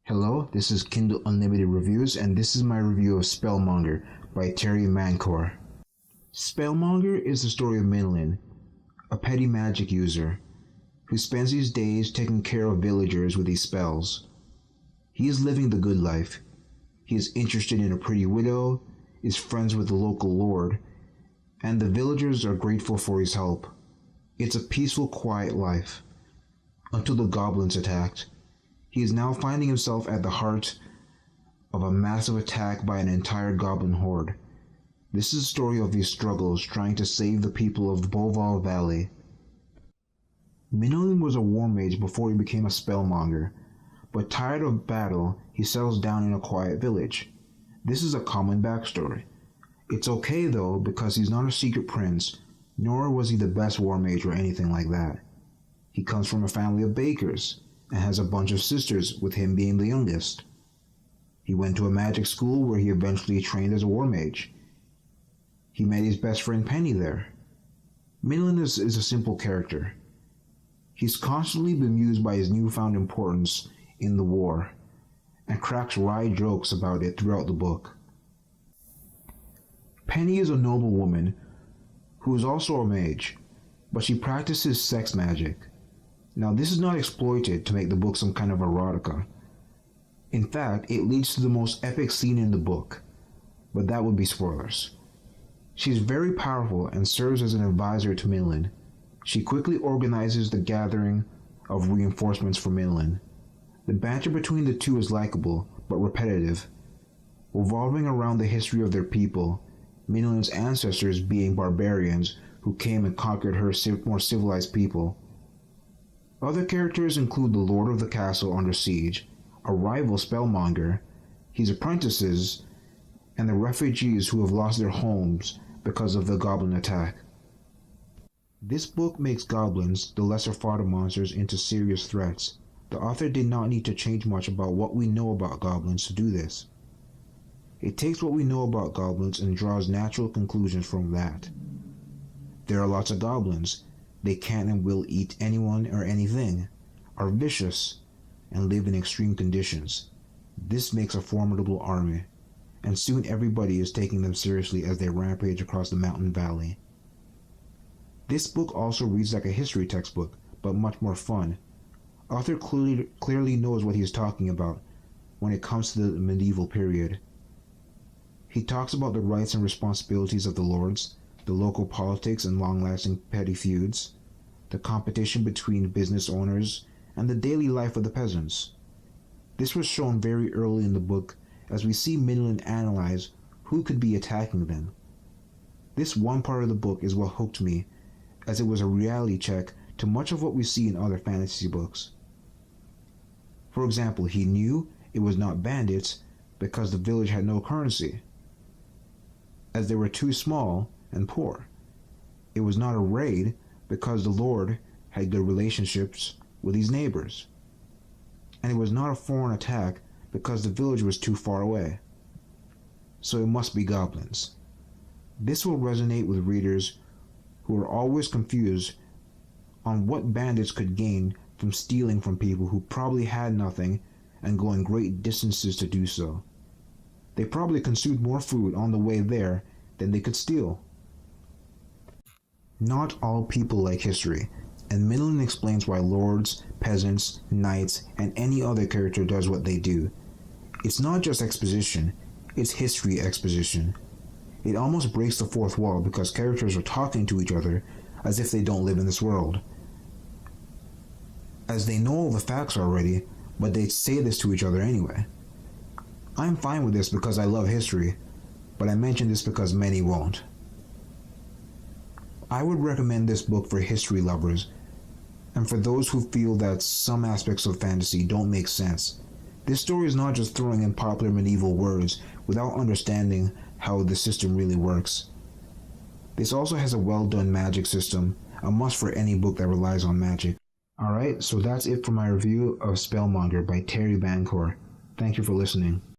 Hello, this is Kindle Unlimited Reviews, and this is my review of Spellmonger by Terry Mancour. Spellmonger is the story of Minlin, a petty magic user, who spends his days taking care of villagers with his spells. He is living the good life. He is interested in a pretty widow, is friends with the local lord, and the villagers are grateful for his help. It's a peaceful, quiet life, until the goblins attacked. He is now finding himself at the heart of a massive attack by an entire goblin horde. This is a story of his struggles trying to save the people of the Boval Valley. Minolin was a war mage before he became a spellmonger, but tired of battle, he settles down in a quiet village. This is a common backstory. It's okay though, because he's not a secret prince, nor was he the best war mage or anything like that. He comes from a family of bakers, and has a bunch of sisters, with him being the youngest. He went to a magic school where he eventually trained as a war mage. He met his best friend Penny there. Minlin is a simple character. He's constantly bemused by his newfound importance in the war, and cracks wry jokes about it throughout the book. Penny is a noble woman who is also a mage, but she practices sex magic. Now, this is not exploited to make the book some kind of erotica. In fact, it leads to the most epic scene in the book, but that would be spoilers. She's very powerful and serves as an advisor to Minlin. She quickly organizes the gathering of reinforcements for Minlin. The banter between the two is likable, but repetitive, revolving around the history of their people, Minlin's ancestors being barbarians who came and conquered her more civilized people. Other characters include the Lord of the Castle under siege, a rival spellmonger, his apprentices, and the refugees who have lost their homes because of the goblin attack. This book makes goblins, the lesser fodder monsters, into serious threats. The author did not need to change much about what we know about goblins to do this. It takes what we know about goblins and draws natural conclusions from that. There are lots of goblins. They can and will eat anyone or anything, are vicious, and live in extreme conditions. This makes a formidable army, and soon everybody is taking them seriously as they rampage across the mountain valley. This book also reads like a history textbook, but much more fun. Author clearly knows what he is talking about when it comes to the medieval period. He talks about the rights and responsibilities of the lords, the local politics and long-lasting petty feuds, the competition between business owners, and the daily life of the peasants. This was shown very early in the book as we see Minlin analyze who could be attacking them. This one part of the book is what hooked me, as it was a reality check to much of what we see in other fantasy books. For example, he knew it was not bandits because the village had no currency, as they were too small and poor. It was not a raid because the lord had good relationships with his neighbors. And it was not a foreign attack because the village was too far away. So it must be goblins. This will resonate with readers who are always confused on what bandits could gain from stealing from people who probably had nothing and going great distances to do so. They probably consumed more food on the way there than they could steal. Not all people like history, and Minlin explains why lords, peasants, knights, and any other character does what they do. It's not just exposition, it's history exposition. It almost breaks the fourth wall because characters are talking to each other as if they don't live in this world. As they know all the facts already, but they say this to each other anyway. I'm fine with this because I love history, but I mention this because many won't. I would recommend this book for history lovers, and for those who feel that some aspects of fantasy don't make sense. This story is not just throwing in popular medieval words without understanding how the system really works. This also has a well-done magic system, a must for any book that relies on magic. Alright, so that's it for my review of Spellmonger by Terry Mancour. Thank you for listening.